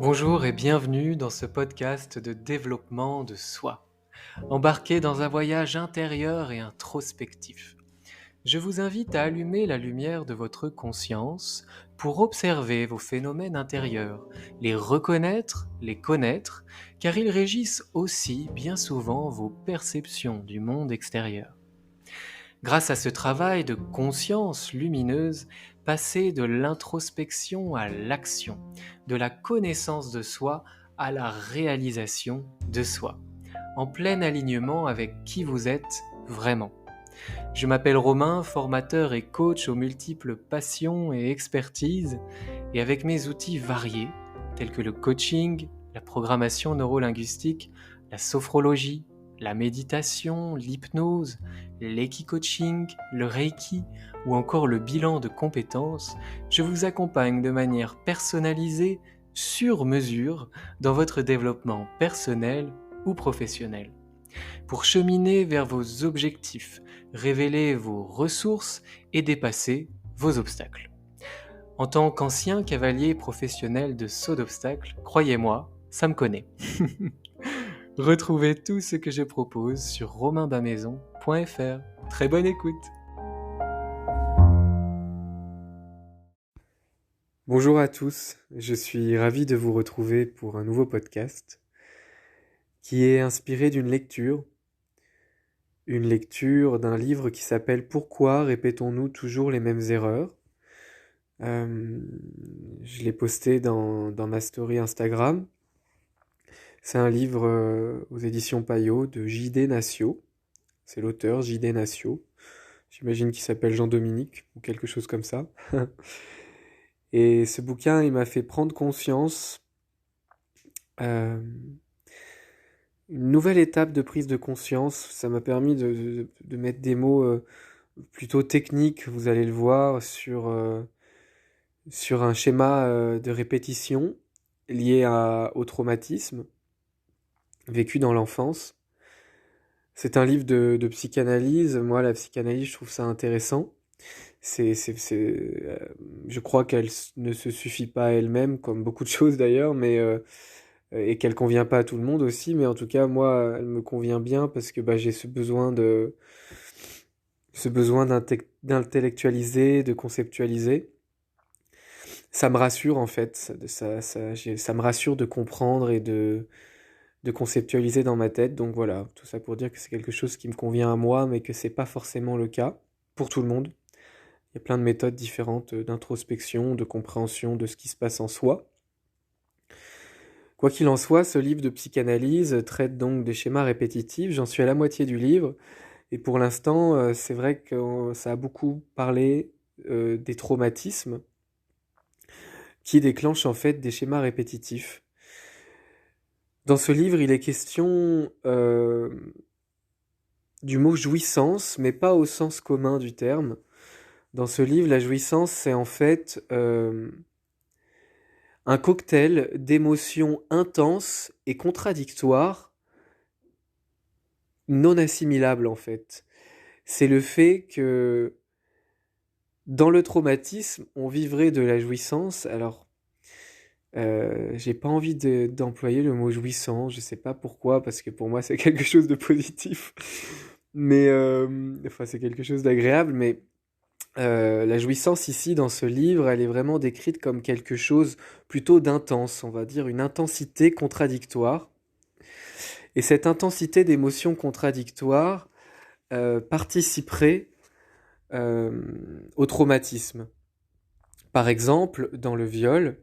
Bonjour et bienvenue dans ce podcast de développement de soi. Embarqué dans un voyage intérieur et introspectif. Je vous invite à allumer la lumière de votre conscience pour observer vos phénomènes intérieurs, les reconnaître, les connaître, car ils régissent aussi bien souvent vos perceptions du monde extérieur. Grâce à ce travail de conscience lumineuse, passer de l'introspection à l'action, de la connaissance de soi à la réalisation de soi, en plein alignement avec qui vous êtes vraiment. Je m'appelle Romain, formateur et coach aux multiples passions et expertises, et avec mes outils variés, tels que le coaching, la programmation neurolinguistique, la sophrologie, la méditation, l'hypnose, l'equi-coaching, le reiki ou encore le bilan de compétences, je vous accompagne de manière personnalisée, sur mesure, dans votre développement personnel ou professionnel. Pour cheminer vers vos objectifs, révéler vos ressources et dépasser vos obstacles. En tant qu'ancien cavalier professionnel de saut d'obstacles, croyez-moi, ça me connaît. Retrouvez tout ce que je propose sur romainbamaison.fr. Très bonne écoute. Bonjour à tous, je suis ravi de vous retrouver pour un nouveau podcast qui est inspiré d'une lecture d'un livre qui s'appelle Pourquoi répétons-nous toujours les mêmes erreurs. Je l'ai posté dans ma story Instagram. C'est un livre aux éditions Payot de J.D. Nacio. C'est l'auteur J.D. Nacio. J'imagine qu'il s'appelle Jean-Dominique ou quelque chose comme ça. Et ce bouquin, il m'a fait prendre conscience, une nouvelle étape de prise de conscience. Ça m'a permis de mettre des mots plutôt techniques, vous allez le voir, sur un schéma de répétition lié au traumatisme vécu dans l'enfance. C'est un livre de psychanalyse. Moi, la psychanalyse, je trouve ça intéressant. Je crois qu'elle ne se suffit pas à elle-même, comme beaucoup de choses d'ailleurs, et qu'elle convient pas à tout le monde aussi, mais en tout cas, moi, elle me convient bien parce que j'ai ce besoin d'intellectualiser, de conceptualiser. Ça me rassure en fait, ça me rassure de comprendre et de conceptualiser dans ma tête. Donc voilà, tout ça pour dire que c'est quelque chose qui me convient à moi, mais que c'est pas forcément le cas pour tout le monde. Il y a plein de méthodes différentes d'introspection, de compréhension de ce qui se passe en soi. Quoi qu'il en soit, ce livre de psychanalyse traite donc des schémas répétitifs. J'en suis à la moitié du livre. Et pour l'instant, c'est vrai que ça a beaucoup parlé des traumatismes qui déclenchent en fait des schémas répétitifs. Dans ce livre, il est question du mot jouissance, mais pas au sens commun du terme. Dans ce livre, la jouissance, c'est en fait un cocktail d'émotions intenses et contradictoires, non assimilables en fait. C'est le fait que dans le traumatisme, on vivrait de la jouissance. Alors, j'ai pas envie d'employer le mot jouissant, je sais pas pourquoi, parce que pour moi c'est quelque chose de positif, mais enfin c'est quelque chose d'agréable, mais la jouissance ici dans ce livre, elle est vraiment décrite comme quelque chose plutôt d'intense, on va dire une intensité contradictoire. Et cette intensité d'émotions contradictoires participerait au traumatisme. Par exemple, dans le viol,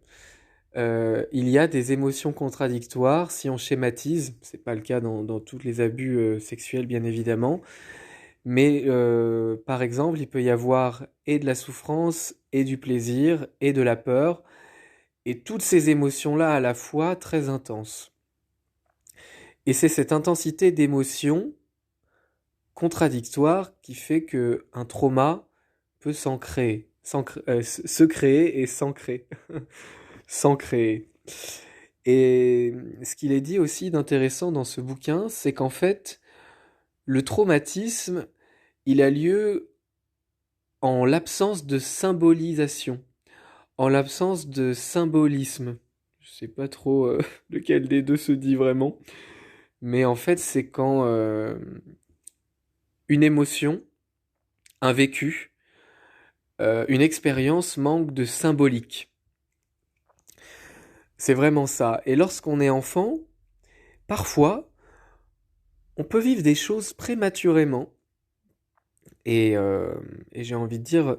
il y a des émotions contradictoires si on schématise, c'est pas le cas dans tous les abus sexuels bien évidemment, mais par exemple, il peut y avoir et de la souffrance, et du plaisir, et de la peur, et toutes ces émotions-là à la fois très intenses. Et c'est cette intensité d'émotions contradictoires qui fait qu'un trauma peut se créer et s'ancrer, s'ancrer. Et ce qu'il est dit aussi d'intéressant dans ce bouquin, c'est qu'en fait, le traumatisme, il a lieu en l'absence de symbolisation, en l'absence de symbolisme. je sais pas trop lequel des deux se dit vraiment. Mais en fait, c'est quand une émotion, un vécu, une expérience manque de symbolique. C'est vraiment ça. Et lorsqu'on est enfant, parfois, on peut vivre des choses prématurément. Et, euh, et j'ai envie de dire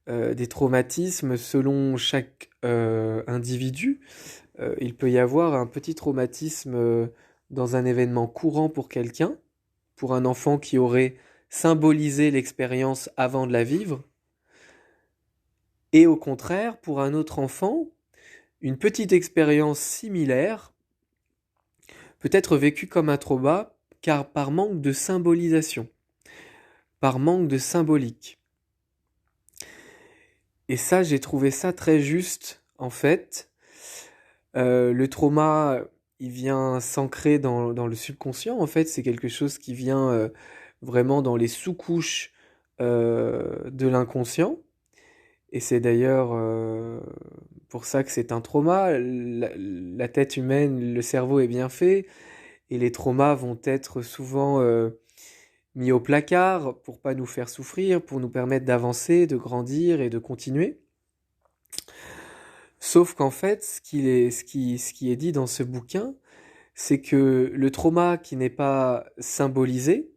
des traumatismes selon chaque individu. Il peut y avoir un petit traumatisme dans un événement courant pour quelqu'un, pour un enfant qui aurait symbolisé l'expérience avant de la vivre. Et au contraire, pour un autre enfant, une petite expérience similaire peut être vécue comme un trauma, car par manque de symbolisation, par manque de symbolique. Et ça, j'ai trouvé ça très juste, en fait. Le trauma, il vient s'ancrer dans le subconscient, en fait. C'est quelque chose qui vient vraiment dans les sous-couches de l'inconscient. Et c'est d'ailleurs pour ça que c'est un trauma. La tête humaine, le cerveau est bien fait. Et les traumas vont être souvent mis au placard pour pas nous faire souffrir, pour nous permettre d'avancer, de grandir et de continuer. Sauf qu'en fait, ce qui est dit dans ce bouquin, c'est que le trauma qui n'est pas symbolisé,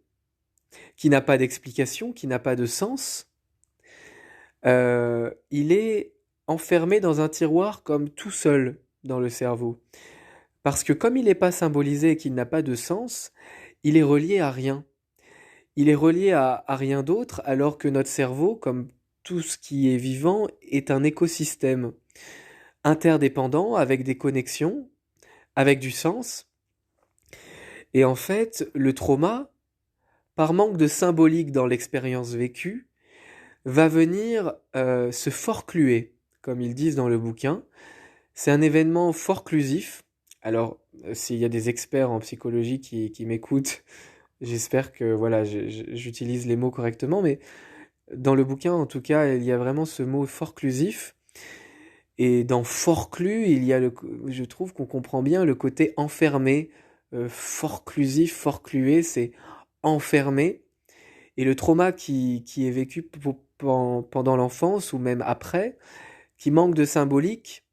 qui n'a pas d'explication, qui n'a pas de sens, il est enfermé dans un tiroir comme tout seul dans le cerveau. Parce que comme il n'est pas symbolisé et qu'il n'a pas de sens, il est relié à rien. Il est relié à rien d'autre, alors que notre cerveau, comme tout ce qui est vivant, est un écosystème interdépendant, avec des connexions, avec du sens. Et en fait, le trauma, par manque de symbolique dans l'expérience vécue, va venir se forcluer, comme ils disent dans le bouquin. C'est un événement forclusif. Alors, s'il y a des experts en psychologie qui m'écoutent, j'espère que voilà, j'utilise les mots correctement, mais dans le bouquin, en tout cas, il y a vraiment ce mot forclusif. Et dans forclus, il y a je trouve qu'on comprend bien le côté enfermé, forclusif, forclué, c'est enfermé. Et le trauma qui est vécu pendant l'enfance ou même après, qui manque de symbolique,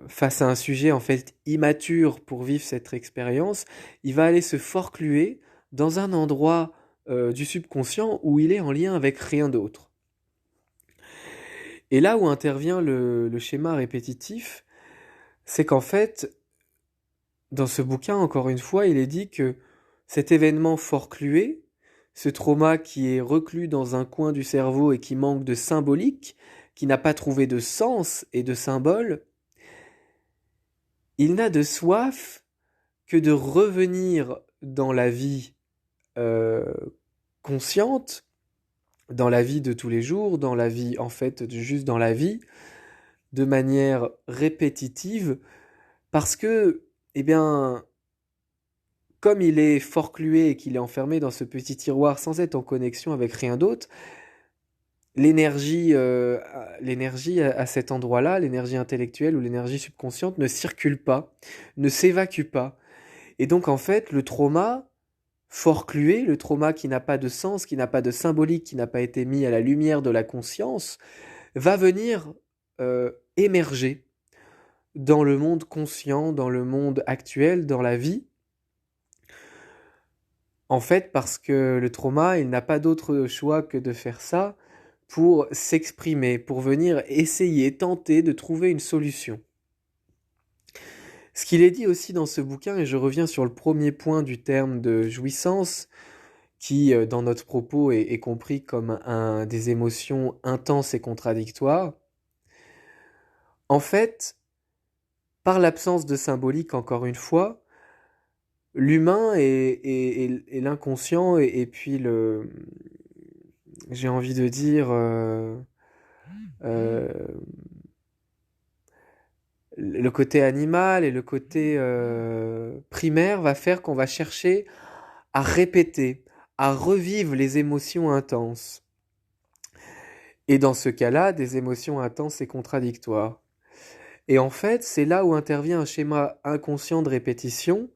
face à un sujet en fait immature pour vivre cette expérience, il va aller se forcluer dans un endroit du subconscient où il est en lien avec rien d'autre. Et là où intervient le schéma répétitif, c'est qu'en fait, dans ce bouquin, encore une fois, il est dit que cet événement forclué, ce trauma qui est reclus dans un coin du cerveau et qui manque de symbolique, qui n'a pas trouvé de sens et de symbole, il n'a de soif que de revenir dans la vie euh, consciente, dans la vie de tous les jours, dans la vie, en fait, juste dans la vie, de manière répétitive, parce que, eh bien, comme il est forclué et qu'il est enfermé dans ce petit tiroir sans être en connexion avec rien d'autre, l'énergie à cet endroit-là, l'énergie intellectuelle ou l'énergie subconsciente ne circule pas, ne s'évacue pas. Et donc en fait, le trauma forclué, le trauma qui n'a pas de sens, qui n'a pas de symbolique, qui n'a pas été mis à la lumière de la conscience, va venir émerger dans le monde conscient, dans le monde actuel, dans la vie. En fait, parce que le trauma, il n'a pas d'autre choix que de faire ça pour s'exprimer, pour venir essayer, tenter de trouver une solution. Ce qu'il est dit aussi dans ce bouquin, et je reviens sur le premier point du terme de jouissance, qui dans notre propos est compris comme des émotions intenses et contradictoires, en fait, par l'absence de symbolique, encore une fois, l'humain et l'inconscient et puis j'ai envie de dire, euh, le côté animal et le côté primaire va faire qu'on va chercher à répéter, à revivre les émotions intenses. Et dans ce cas-là, des émotions intenses et contradictoires. Et en fait, c'est là où intervient un schéma inconscient de répétition,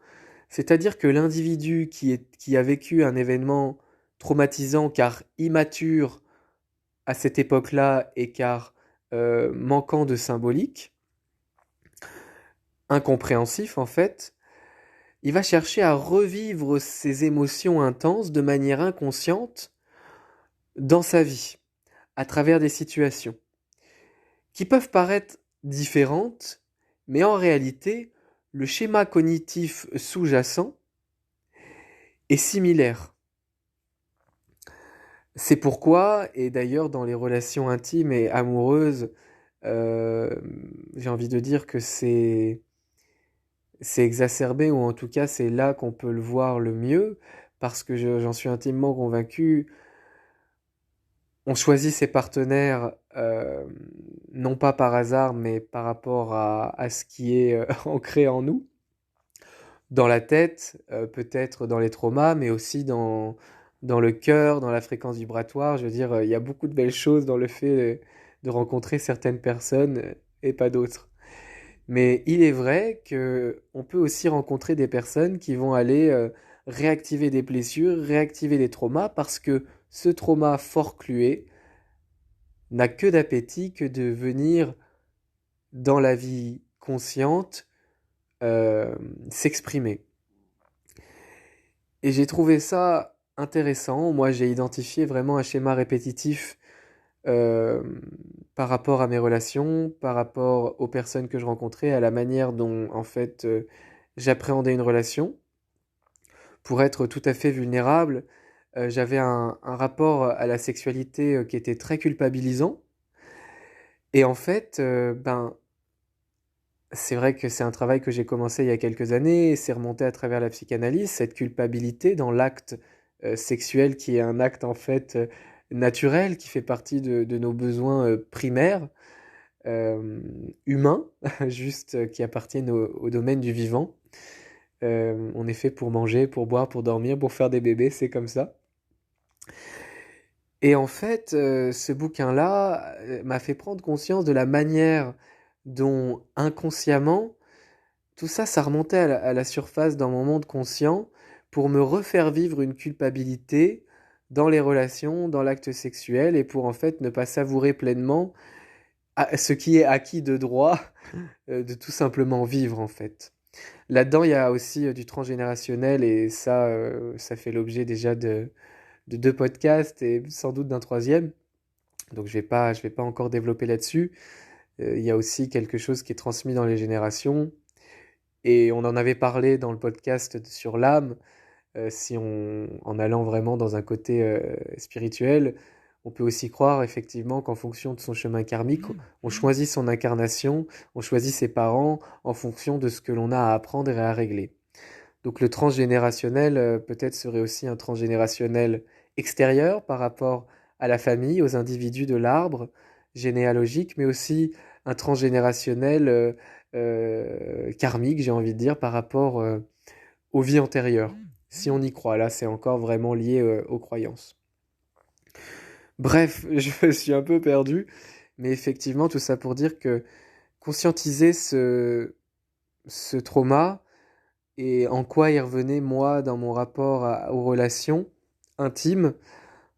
c'est-à-dire que l'individu qui a vécu un événement traumatisant car immature à cette époque-là et car manquant de symbolique, incompréhensif en fait, il va chercher à revivre ses émotions intenses de manière inconsciente dans sa vie, à travers des situations qui peuvent paraître différentes, mais en réalité, le schéma cognitif sous-jacent est similaire. C'est pourquoi, et d'ailleurs dans les relations intimes et amoureuses, euh, j'ai envie de dire que c'est exacerbé, ou en tout cas c'est là qu'on peut le voir le mieux, parce que j'en suis intimement convaincu, on choisit ses partenaires non pas par hasard, mais par rapport à ce qui est ancré en nous, dans la tête, peut-être dans les traumas, mais aussi dans le cœur, dans la fréquence vibratoire. Je veux dire, il y a beaucoup de belles choses dans le fait de rencontrer certaines personnes et pas d'autres. Mais il est vrai que on peut aussi rencontrer des personnes qui vont aller réactiver des blessures, réactiver des traumas, parce que ce trauma forclué n'a que d'appétit que de venir dans la vie consciente euh, s'exprimer. Et j'ai trouvé ça intéressant. Moi, j'ai identifié vraiment un schéma répétitif euh, par rapport à mes relations, par rapport aux personnes que je rencontrais, à la manière dont, en fait, j'appréhendais une relation. Pour être tout à fait vulnérable, j'avais un rapport à la sexualité qui était très culpabilisant. Et en fait, c'est vrai que c'est un travail que j'ai commencé il y a quelques années, et c'est remonté à travers la psychanalyse, cette culpabilité dans l'acte sexuel qui est un acte en fait naturel, qui fait partie de nos besoins primaires, humains, juste qui appartiennent au domaine du vivant. On est fait pour manger, pour boire, pour dormir, pour faire des bébés, c'est comme ça. Et en fait, ce bouquin-là m'a fait prendre conscience de la manière dont inconsciemment, tout ça, ça remontait à la surface dans mon monde conscient pour me refaire vivre une culpabilité dans les relations, dans l'acte sexuel, et pour en fait ne pas savourer pleinement ce qui est acquis de droit de tout simplement vivre en fait. Là-dedans, il y a aussi du transgénérationnel, et ça fait l'objet déjà de deux podcasts et sans doute d'un troisième. Donc je vais pas encore développer là-dessus. Il y a aussi quelque chose qui est transmis dans les générations. Et on en avait parlé dans le podcast sur l'âme. Si en allant vraiment dans un côté spirituel, on peut aussi croire effectivement qu'en fonction de son chemin karmique, on choisit son incarnation, on choisit ses parents en fonction de ce que l'on a à apprendre et à régler. Donc le transgénérationnel peut-être serait aussi un transgénérationnel extérieur par rapport à la famille, aux individus de l'arbre généalogique, mais aussi un transgénérationnel karmique, j'ai envie de dire, par rapport aux vies antérieures. Si on y croit, là c'est encore vraiment lié aux croyances. Bref, je me suis un peu perdu, mais effectivement tout ça pour dire que conscientiser ce trauma, et en quoi il revenait, moi, dans mon rapport aux relations intimes,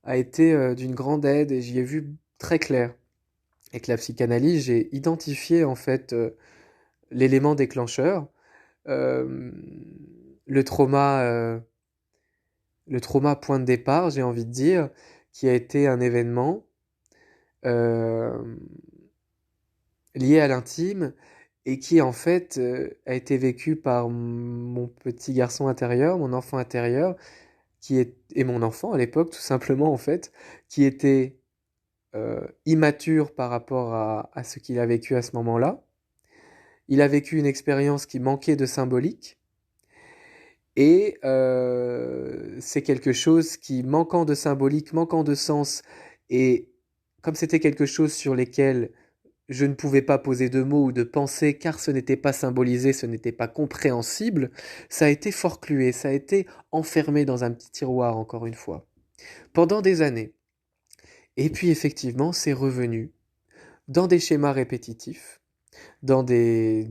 a été d'une grande aide, et j'y ai vu très clair. Avec la psychanalyse, j'ai identifié en fait l'élément déclencheur, euh, le trauma, euh, le trauma point de départ, j'ai envie de dire, qui a été un événement euh, lié à l'intime, et qui en fait a été vécu par mon petit garçon intérieur, mon enfant intérieur, et mon enfant à l'époque tout simplement en fait, qui était immature par rapport à ce qu'il a vécu à ce moment-là. Il a vécu une expérience qui manquait de symbolique, et c'est quelque chose qui, manquant de symbolique, manquant de sens, et comme c'était quelque chose sur lesquels je ne pouvais pas poser de mots ou de pensée car ce n'était pas symbolisé, ce n'était pas compréhensible, ça a été forclué, ça a été enfermé dans un petit tiroir encore une fois, pendant des années. Et puis effectivement, c'est revenu dans des schémas répétitifs, dans des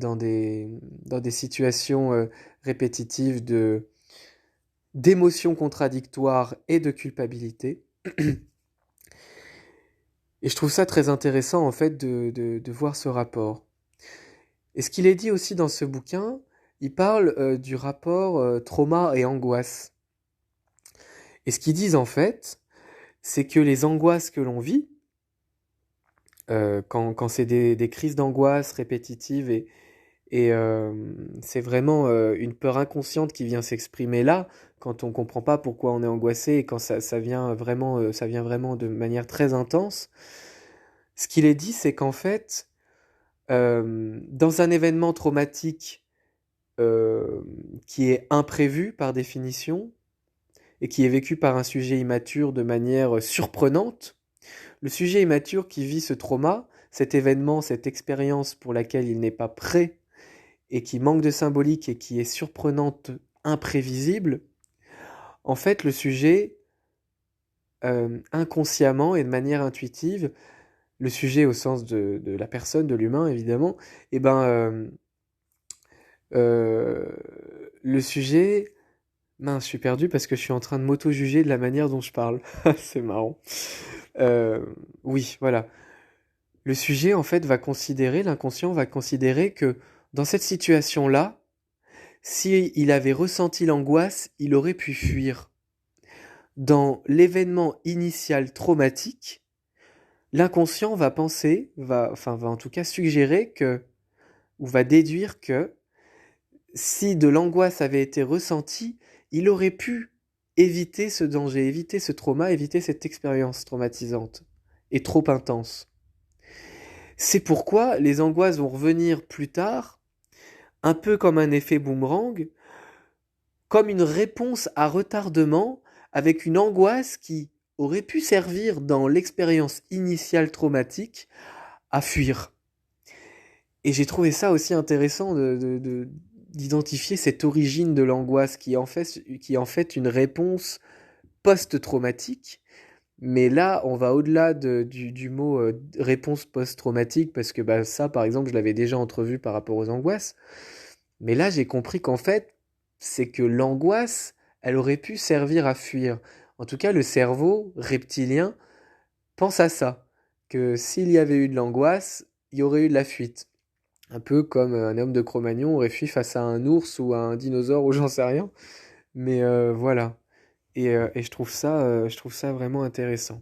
situations répétitives d'émotions contradictoires et de culpabilité. Et je trouve ça très intéressant en fait de voir ce rapport. Et ce qu'il est dit aussi dans ce bouquin, il parle du rapport trauma et angoisse. Et ce qu'ils disent en fait, c'est que les angoisses que l'on vit, quand c'est des crises d'angoisse répétitives et c'est vraiment une peur inconsciente qui vient s'exprimer là, quand on comprend pas pourquoi on est angoissé et quand ça vient vraiment de manière très intense. Ce qu'il est dit, c'est qu'en fait, dans un événement traumatique qui est imprévu par définition et qui est vécu par un sujet immature de manière surprenante, le sujet immature qui vit ce trauma, cet événement, cette expérience pour laquelle il n'est pas prêt et qui manque de symbolique et qui est surprenante, imprévisible, en fait, le sujet, inconsciemment et de manière intuitive, le sujet au sens de la personne, de l'humain évidemment, et ben, le sujet, mince, je suis perdu parce que je suis en train de m'auto-juger de la manière dont je parle. C'est marrant. Euh, oui, voilà. Le sujet, en fait, l'inconscient va considérer que dans cette situation-là, si il avait ressenti l'angoisse, il aurait pu fuir. Dans l'événement initial traumatique, l'inconscient va penser, va en tout cas suggérer que, ou va déduire que, si de l'angoisse avait été ressentie, il aurait pu éviter ce danger, éviter ce trauma, éviter cette expérience traumatisante et trop intense. C'est pourquoi les angoisses vont revenir plus tard, un peu comme un effet boomerang, comme une réponse à retardement avec une angoisse qui aurait pu servir dans l'expérience initiale traumatique à fuir. Et j'ai trouvé ça aussi intéressant d'identifier cette origine de l'angoisse qui est en fait une réponse post-traumatique. Mais là, on va au-delà du mot réponse post-traumatique, parce que bah, ça, par exemple, je l'avais déjà entrevu par rapport aux angoisses. Mais là, j'ai compris qu'en fait, c'est que l'angoisse, elle aurait pu servir à fuir. En tout cas, le cerveau reptilien pense à ça, que s'il y avait eu de l'angoisse, il y aurait eu de la fuite. Un peu comme un homme de Cro-Magnon aurait fui face à un ours ou à un dinosaure ou j'en sais rien. Mais voilà. Et je trouve ça vraiment intéressant.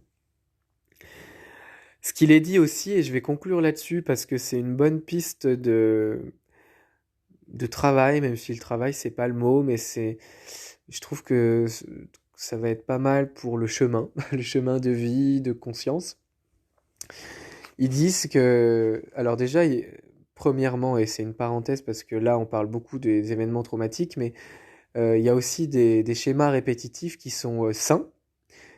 Ce qu'il est dit aussi, et je vais conclure là-dessus parce que c'est une bonne piste de travail, même si le travail c'est pas le mot, mais je trouve que ça va être pas mal pour le chemin, le chemin de vie, de conscience. Ils disent que, alors déjà, premièrement, et c'est une parenthèse parce que là on parle beaucoup des événements traumatiques, mais il y a aussi des schémas répétitifs qui sont sains,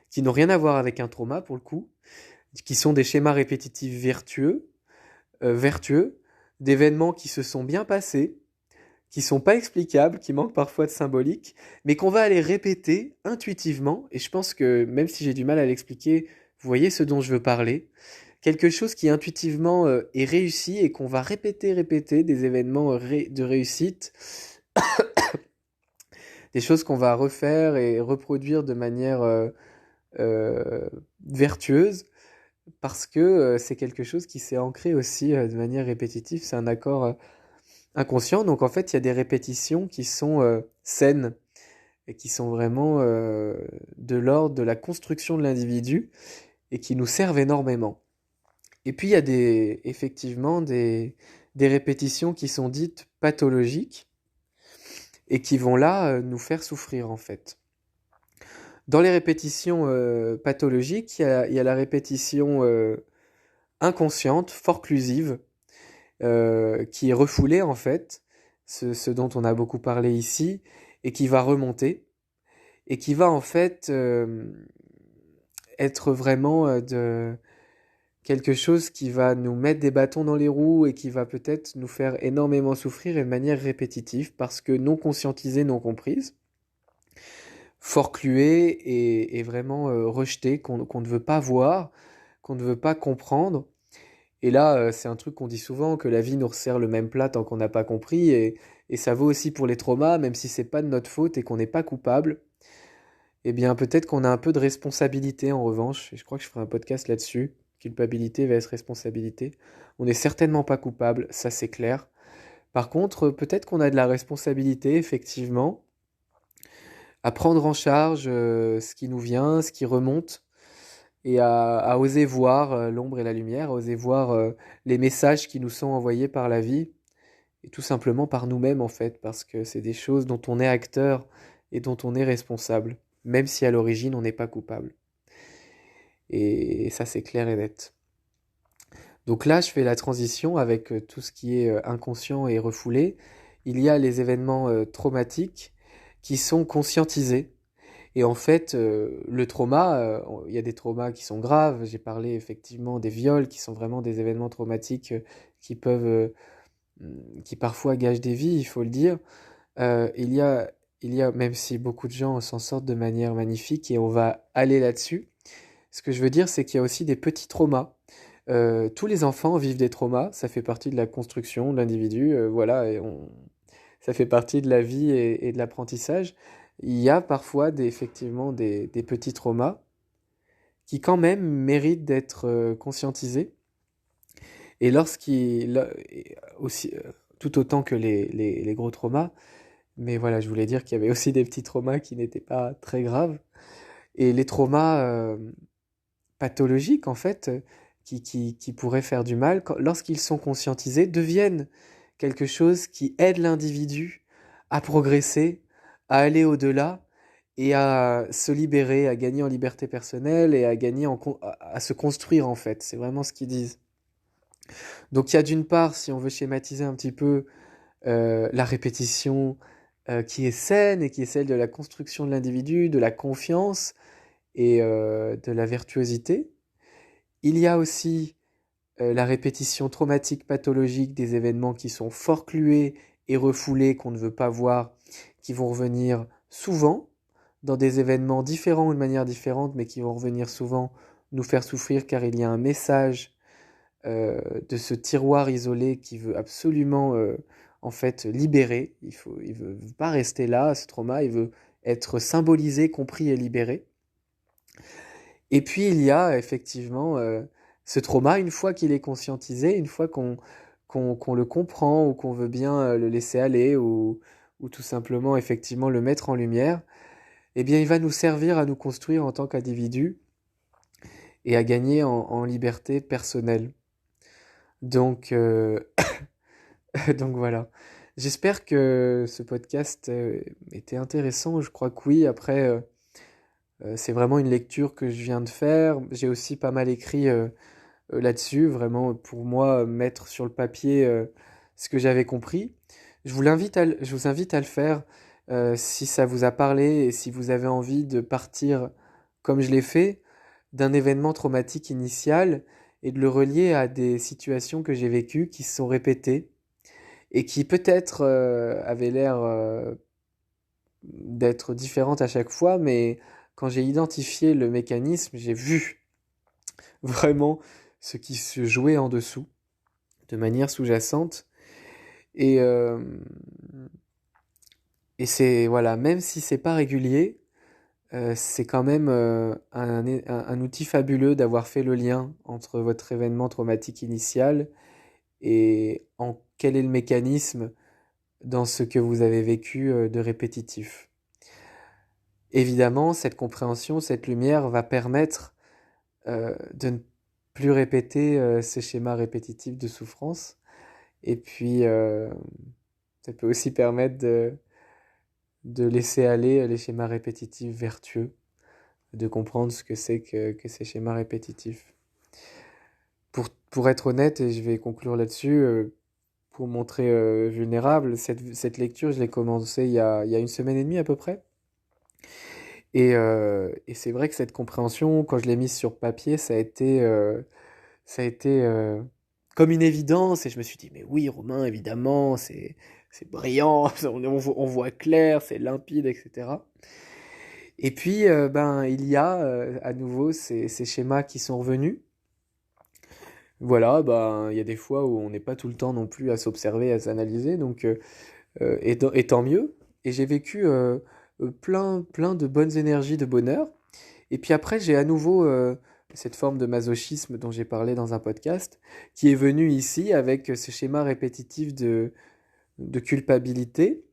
qui n'ont rien à voir avec un trauma pour le coup, qui sont des schémas répétitifs vertueux, d'événements qui se sont bien passés, qui sont pas explicables, qui manquent parfois de symbolique, mais qu'on va aller répéter intuitivement, et je pense que même si j'ai du mal à l'expliquer, vous voyez ce dont je veux parler, quelque chose qui intuitivement est réussi et qu'on va répéter, des événements de réussite, des choses qu'on va refaire et reproduire de manière euh, vertueuse, parce que c'est quelque chose qui s'est ancré aussi de manière répétitive, c'est un accord inconscient, donc en fait il y a des répétitions qui sont saines et qui sont vraiment de l'ordre de la construction de l'individu et qui nous servent énormément. Et puis il y a effectivement des répétitions qui sont dites pathologiques et qui vont là nous faire souffrir en fait. Dans les répétitions pathologiques, il y a la répétition inconsciente, forclusive, qui est refoulée en fait, ce dont on a beaucoup parlé ici, et qui va remonter, et qui va en fait être vraiment quelque chose qui va nous mettre des bâtons dans les roues et qui va peut-être nous faire énormément souffrir et de manière répétitive, parce que non conscientisée, non comprise, forcluée et vraiment rejetée, qu'on ne veut pas voir, qu'on ne veut pas comprendre. Et là, c'est un truc qu'on dit souvent, que la vie nous resserre le même plat tant qu'on n'a pas compris, et ça vaut aussi pour les traumas, même si c'est pas de notre faute et qu'on n'est pas coupable. Eh bien, peut-être qu'on a un peu de responsabilité en revanche, et je crois que je ferai un podcast là-dessus, culpabilité vs responsabilité. On n'est certainement pas coupable, ça c'est clair. Par contre, peut-être qu'on a de la responsabilité, effectivement, à prendre en charge ce qui nous vient, ce qui remonte, et à oser voir l'ombre et la lumière, à oser voir les messages qui nous sont envoyés par la vie, et tout simplement par nous-mêmes en fait, parce que c'est des choses dont on est acteur et dont on est responsable, même si à l'origine on n'est pas coupable. Et ça c'est clair et net. Donc là, je fais la transition avec tout ce qui est inconscient et refoulé. Il y a les événements traumatiques qui sont conscientisés. Et en fait, le trauma, il y a des traumas qui sont graves. J'ai parlé effectivement des viols, qui sont vraiment des événements traumatiques qui peuvent, qui parfois gâchent des vies, il faut le dire. Il y a, même si beaucoup de gens s'en sortent de manière magnifique, et on va aller là-dessus. Ce que je veux dire, c'est qu'il y a aussi des petits traumas. Tous les enfants vivent des traumas, ça fait partie de la construction de l'individu, voilà, ça fait partie de la vie et de l'apprentissage. Il y a parfois effectivement des petits traumas qui quand même méritent d'être conscientisés. Et aussi, tout autant que les gros traumas, mais voilà, je voulais dire qu'il y avait aussi des petits traumas qui n'étaient pas très graves. Et les traumas pathologiques, en fait, qui pourraient faire du mal, lorsqu'ils sont conscientisés, deviennent quelque chose qui aide l'individu à progresser, à aller au-delà et à se libérer, à gagner en liberté personnelle et à gagner à se construire en fait. C'est vraiment ce qu'ils disent. Donc il y a d'une part, si on veut schématiser un petit peu, la répétition qui est saine et qui est celle de la construction de l'individu, de la confiance et de la virtuosité. Il y a aussi la répétition traumatique pathologique des événements qui sont forclués et refoulés, qu'on ne veut pas voir, qui vont revenir souvent, dans des événements différents ou de manière différente, mais qui vont revenir souvent nous faire souffrir, car il y a un message de ce tiroir isolé qui veut absolument en fait libérer. Il veut pas rester là, ce trauma, il veut être symbolisé, compris et libéré. Et puis il y a effectivement ce trauma, une fois qu'il est conscientisé, une fois qu'on le comprend ou qu'on veut bien le laisser aller ou tout simplement effectivement le mettre en lumière, eh bien il va nous servir à nous construire en tant qu'individu et à gagner en liberté personnelle. Donc, donc voilà. J'espère que ce podcast était intéressant. Je crois que oui. Après, c'est vraiment une lecture que je viens de faire. J'ai aussi pas mal écrit là-dessus, vraiment pour moi mettre sur le papier ce que j'avais compris. Je vous invite à le faire si ça vous a parlé et si vous avez envie de partir comme je l'ai fait d'un événement traumatique initial et de le relier à des situations que j'ai vécues qui se sont répétées et qui peut-être avaient l'air d'être différentes à chaque fois, mais quand j'ai identifié le mécanisme, j'ai vu vraiment ce qui se jouait en dessous, de manière sous-jacente. Et, euh, et c'est, voilà, même si c'est pas régulier, c'est quand même un outil fabuleux d'avoir fait le lien entre votre événement traumatique initial et quel est le mécanisme dans ce que vous avez vécu de répétitif. Évidemment, cette compréhension, cette lumière va permettre de ne plus répéter ces schémas répétitifs de souffrance. Et puis, ça peut aussi permettre de laisser aller les schémas répétitifs vertueux, de comprendre ce que c'est que ces schémas répétitifs. Pour être honnête, et je vais conclure là-dessus, pour montrer vulnérable, cette lecture, je l'ai commencée il y a 1 semaine et demie à peu près. Et c'est vrai que cette compréhension, quand je l'ai mise sur papier, ça a été comme une évidence. Et je me suis dit, mais oui, Romain, évidemment, c'est brillant, on voit clair, c'est limpide, etc. Et puis, ben, il y a à nouveau ces schémas qui sont revenus. Voilà, ben, il y a des fois où on n'est pas tout le temps non plus à s'observer, à s'analyser, donc et tant mieux. Et j'ai vécu plein de bonnes énergies, de bonheur. Et puis après, j'ai à nouveau cette forme de masochisme dont j'ai parlé dans un podcast, qui est venu ici avec ce schéma répétitif de culpabilité.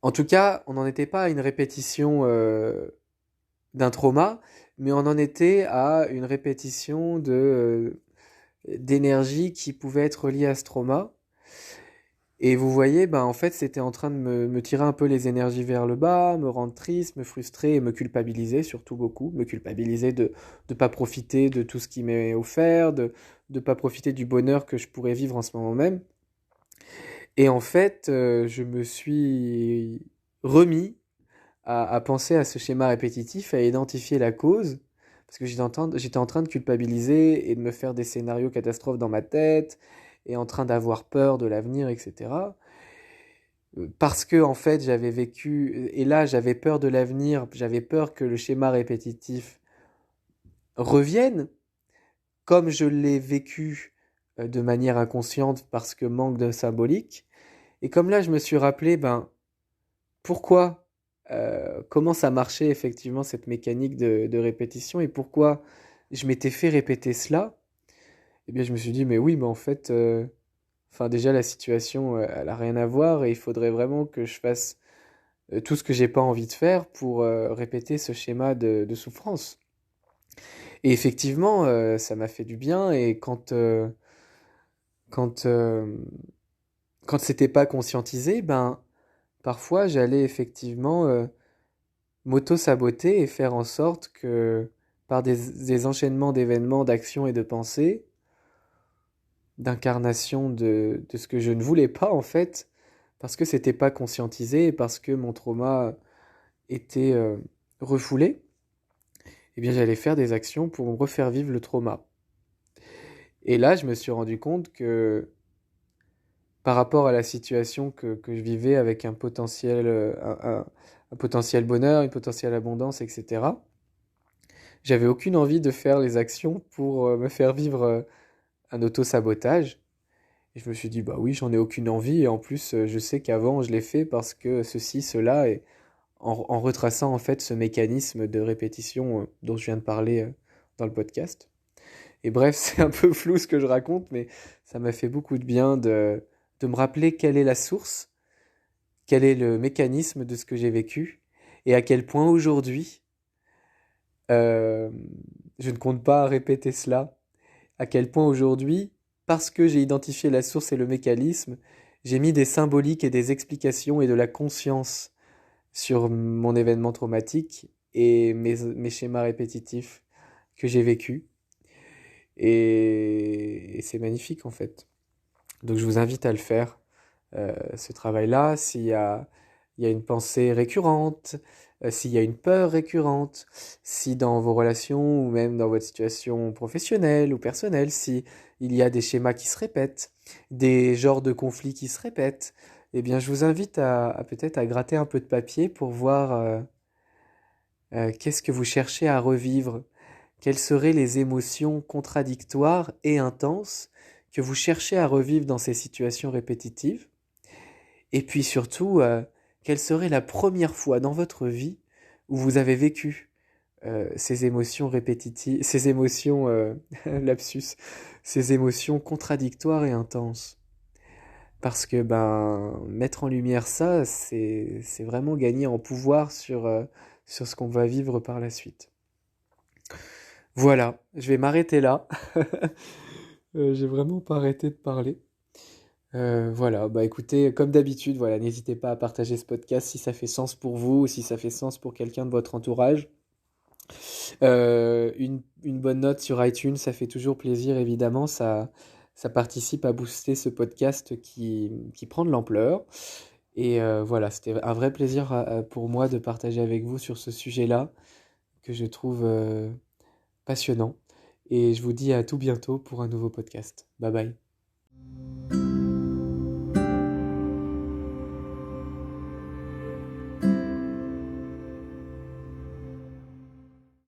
En tout cas, on n'en était pas à une répétition d'un trauma, mais on en était à une répétition d'énergie qui pouvait être liée à ce trauma. Et vous voyez, ben en fait, c'était en train de me tirer un peu les énergies vers le bas, me rendre triste, me frustrer et me culpabiliser, surtout beaucoup. Me culpabiliser de ne pas profiter de tout ce qui m'est offert, de ne pas profiter du bonheur que je pourrais vivre en ce moment même. Et en fait, je me suis remis à penser à ce schéma répétitif, à identifier la cause, parce que j'étais en train de culpabiliser et de me faire des scénarios catastrophes dans ma tête, et en train d'avoir peur de l'avenir, etc. Parce que en fait j'avais vécu, et là j'avais peur de l'avenir, j'avais peur que le schéma répétitif revienne, comme je l'ai vécu de manière inconsciente parce que manque de symbolique. Et comme là je me suis rappelé, ben pourquoi, comment ça marchait effectivement cette mécanique de répétition et pourquoi je m'étais fait répéter cela, eh bien je me suis dit mais oui, mais en fait, enfin déjà la situation, elle a rien à voir et il faudrait vraiment que je fasse tout ce que j'ai pas envie de faire pour répéter ce schéma de souffrance. Et effectivement, ça m'a fait du bien et quand, euh, quand c'était pas conscientisé, ben parfois j'allais effectivement m'auto-saboter et faire en sorte que par des enchaînements d'événements, d'actions et de pensées, d'incarnation de ce que je ne voulais pas en fait, parce que c'était pas conscientisé et parce que mon trauma était refoulé, eh bien j'allais faire des actions pour me refaire vivre le trauma. Et là, je me suis rendu compte que par rapport à la situation que je vivais avec un potentiel, un potentiel bonheur, une potentielle abondance, etc., j'avais aucune envie de faire les actions pour me faire vivre un auto-sabotage. Et je me suis dit, bah oui, j'en ai aucune envie. Et en plus, je sais qu'avant, je l'ai fait parce que ceci, cela, et en retraçant en fait ce mécanisme de répétition dont je viens de parler dans le podcast. Et bref, c'est un peu flou ce que je raconte, mais ça m'a fait beaucoup de bien de me rappeler quelle est la source, quel est le mécanisme de ce que j'ai vécu, et à quel point aujourd'hui, euh, je ne compte pas répéter cela, à quel point aujourd'hui, parce que j'ai identifié la source et le mécanisme, j'ai mis des symboliques et des explications et de la conscience sur mon événement traumatique et mes schémas répétitifs que j'ai vécus. Et c'est magnifique en fait. Donc je vous invite à le faire, ce travail-là, il y a une pensée récurrente, s'il y a une peur récurrente, si dans vos relations ou même dans votre situation professionnelle ou personnelle, si il y a des schémas qui se répètent, des genres de conflits qui se répètent, eh bien je vous invite à peut-être à gratter un peu de papier pour voir qu'est-ce que vous cherchez à revivre, quelles seraient les émotions contradictoires et intenses que vous cherchez à revivre dans ces situations répétitives. Et puis surtout, quelle serait la première fois dans votre vie où vous avez vécu ces émotions répétitives, ces émotions, lapsus, ces émotions contradictoires et intenses. Parce que ben mettre en lumière ça, c'est vraiment gagner en pouvoir sur ce qu'on va vivre par la suite. Voilà, je vais m'arrêter là. J'ai vraiment pas arrêté de parler. Voilà, bah écoutez, comme d'habitude, voilà, n'hésitez pas à partager ce podcast si ça fait sens pour vous ou si ça fait sens pour quelqu'un de votre entourage. Une bonne note sur iTunes, ça fait toujours plaisir, évidemment, ça participe à booster ce podcast qui prend de l'ampleur. Et voilà, c'était un vrai plaisir pour moi de partager avec vous sur ce sujet-là que je trouve passionnant. Et je vous dis à tout bientôt pour un nouveau podcast. Bye bye.